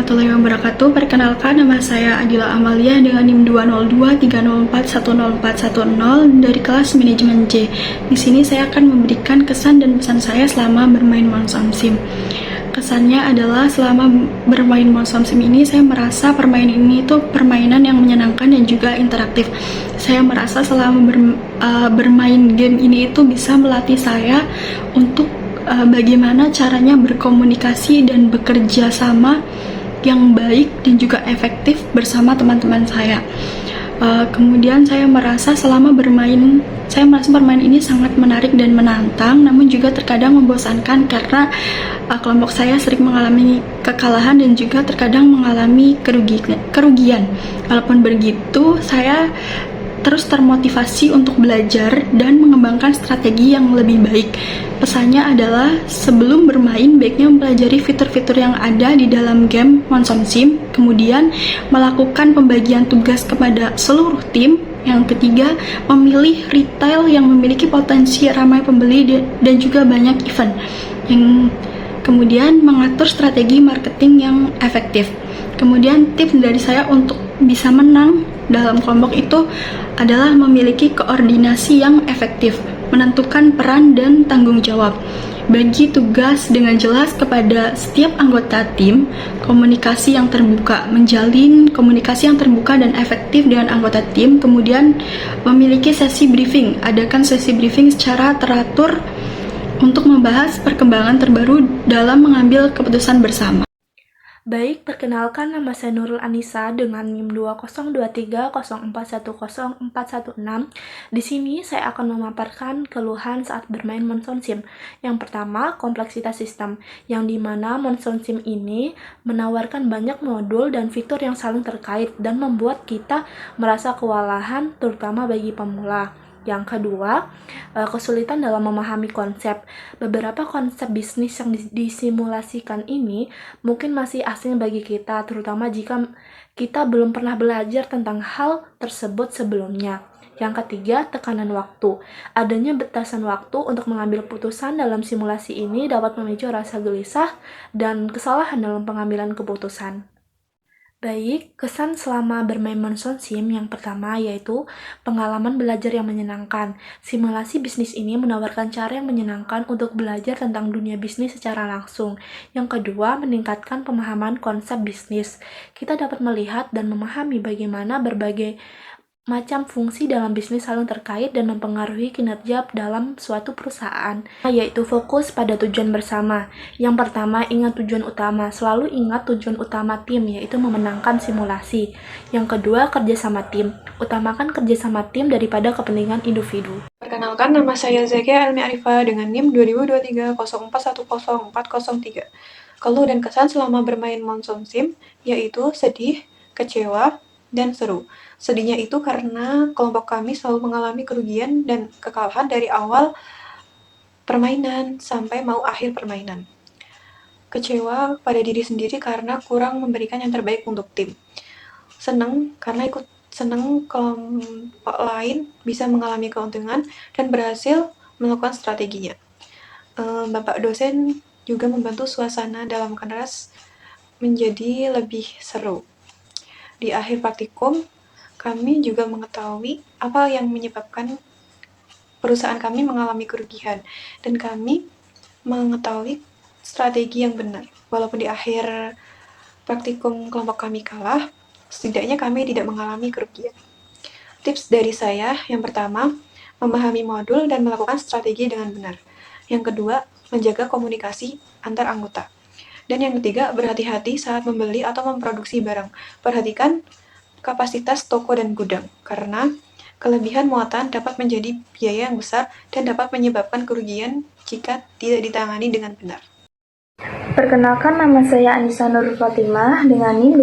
warahmatullahi wabarakatuh. Perkenalkan, nama saya Adila Amalia dengan NIM 20230410410 dari kelas Manajemen C. Di sini saya akan memberikan kesan dan pesan saya selama bermain Monsom Sim. Kesannya adalah selama bermain Monsom Sim ini saya merasa permainan ini itu permainan yang menyenangkan dan juga interaktif. Saya merasa selama bermain game ini itu bisa melatih saya untuk bagaimana caranya berkomunikasi dan bekerja sama yang baik dan juga efektif bersama teman-teman saya. Kemudian saya merasa permainan ini sangat menarik dan menantang, namun juga terkadang membosankan karena kelompok saya sering mengalami kekalahan dan juga terkadang mengalami kerugian. Walaupun begitu, saya terus termotivasi untuk belajar dan mengembangkan strategi yang lebih baik. Pesannya adalah sebelum bermain baiknya mempelajari fitur-fitur yang ada di dalam game Monsom Sim, kemudian melakukan pembagian tugas kepada seluruh tim. Yang ketiga, memilih retail yang memiliki potensi ramai pembeli dan juga banyak event. Yang kemudian mengatur strategi marketing yang efektif. Kemudian tips dari saya untuk bisa menang dalam kelompok itu adalah memiliki koordinasi yang efektif, menentukan peran dan tanggung jawab, bagi tugas dengan jelas kepada setiap anggota tim, komunikasi yang terbuka, menjalin komunikasi yang terbuka dan efektif dengan anggota tim, kemudian memiliki sesi briefing, adakan sesi briefing secara teratur untuk membahas perkembangan terbaru dalam mengambil keputusan bersama. Baik, perkenalkan nama saya Nurul Anissa dengan NIM 20230410416. Di sini saya akan memaparkan keluhan saat bermain Monsom Sim. Yang pertama, kompleksitas sistem, yang dimana Monsom Sim ini menawarkan banyak modul dan fitur yang saling terkait dan membuat kita merasa kewalahan, terutama bagi pemula. Yang kedua, kesulitan dalam memahami konsep. Beberapa konsep bisnis yang disimulasikan ini mungkin masih asing bagi kita, terutama jika kita belum pernah belajar tentang hal tersebut sebelumnya. Yang ketiga, tekanan waktu. Adanya batasan waktu untuk mengambil putusan dalam simulasi ini dapat memicu rasa gelisah dan kesalahan dalam pengambilan keputusan. Baik, kesan selama bermain Monsom Sim yang pertama yaitu pengalaman belajar yang menyenangkan. Simulasi bisnis ini menawarkan cara yang menyenangkan untuk belajar tentang dunia bisnis secara langsung. Yang kedua, meningkatkan pemahaman konsep bisnis. Kita dapat melihat dan memahami bagaimana berbagai macam fungsi dalam bisnis saling terkait dan mempengaruhi kinerja dalam suatu perusahaan, yaitu fokus pada tujuan bersama. Yang pertama, ingat tujuan utama. Selalu ingat tujuan utama tim, yaitu memenangkan simulasi. Yang kedua, kerjasama tim. Utamakan kerjasama tim daripada kepentingan individu. Perkenalkan, nama saya Zakia Elmi Arifah dengan NIM 20230410400403. Keluh dan kesan selama bermain Monsom Sim yaitu sedih, kecewa, dan seru. Sedihnya itu karena kelompok kami selalu mengalami kerugian dan kekalahan dari awal permainan sampai mau akhir permainan. Kecewa pada diri sendiri karena kurang memberikan yang terbaik untuk tim. Senang karena ikut senang kelompok lain bisa mengalami keuntungan dan berhasil melakukan strateginya. Bapak dosen juga membantu suasana dalam kelas menjadi lebih seru. Di akhir praktikum, kami juga mengetahui apa yang menyebabkan perusahaan kami mengalami kerugian, dan kami mengetahui strategi yang benar. Walaupun di akhir praktikum kelompok kami kalah, setidaknya kami tidak mengalami kerugian. Tips dari saya, yang pertama, memahami modul dan melakukan strategi dengan benar. Yang kedua, menjaga komunikasi antar anggota. Dan yang ketiga, berhati-hati saat membeli atau memproduksi barang. Perhatikan kapasitas toko dan gudang, karena kelebihan muatan dapat menjadi biaya yang besar dan dapat menyebabkan kerugian jika tidak ditangani dengan benar. Perkenalkan, nama saya Anissa Nurul Fatimah dengan NIM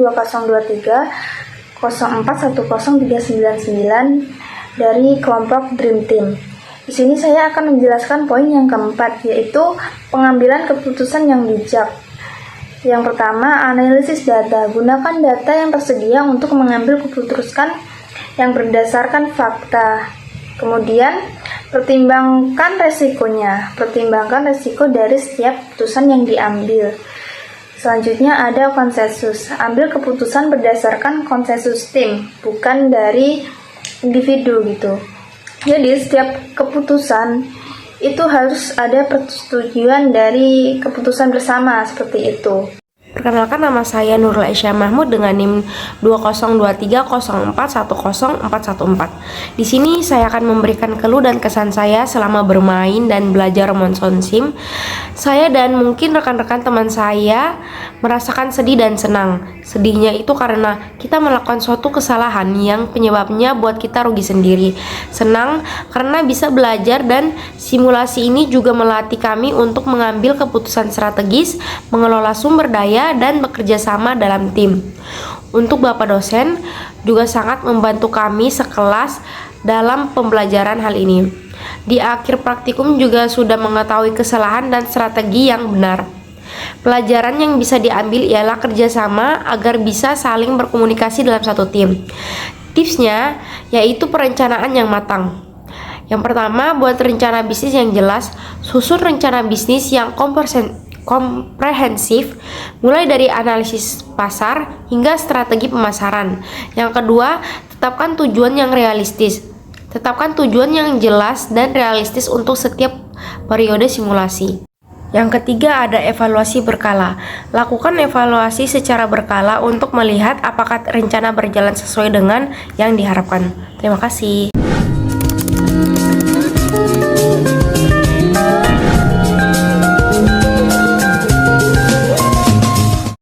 20230410399 dari kelompok Dream Team. Di sini saya akan menjelaskan poin yang keempat, yaitu pengambilan keputusan yang bijak. Yang pertama, analisis data. Gunakan data yang tersedia untuk mengambil keputusan yang berdasarkan fakta. Kemudian, pertimbangkan resikonya. Pertimbangkan resiko dari setiap keputusan yang diambil. Selanjutnya ada konsensus. Ambil keputusan berdasarkan konsensus tim, bukan dari individu gitu. Jadi setiap keputusan itu harus ada persetujuan dari keputusan bersama seperti itu. Perkenalkan, nama saya Nurul Aisyah Mahmud dengan NIM 202304104114. Di sini saya akan memberikan keluh dan kesan saya selama bermain dan belajar Monsoon Sim. Saya dan mungkin rekan-rekan teman saya merasakan sedih dan senang. Sedihnya itu karena kita melakukan suatu kesalahan yang penyebabnya buat kita rugi sendiri. Senang karena bisa belajar dan simulasi ini juga melatih kami untuk mengambil keputusan strategis, mengelola sumber daya, dan bekerja sama dalam tim. Untuk Bapak dosen juga sangat membantu kami sekelas dalam pembelajaran hal ini. Di akhir praktikum juga sudah mengetahui kesalahan dan strategi yang benar. Pelajaran yang bisa diambil ialah kerjasama agar bisa saling berkomunikasi dalam satu tim. Tipsnya yaitu perencanaan yang matang. Yang pertama, buat rencana bisnis yang jelas. Susun rencana bisnis yang komprehensif, mulai dari analisis pasar hingga strategi pemasaran. Yang kedua, tetapkan tujuan yang realistis. Tetapkan tujuan yang jelas dan realistis untuk setiap periode simulasi. Yang ketiga, ada evaluasi berkala. Lakukan evaluasi secara berkala untuk melihat apakah rencana berjalan sesuai dengan yang diharapkan. Terima kasih.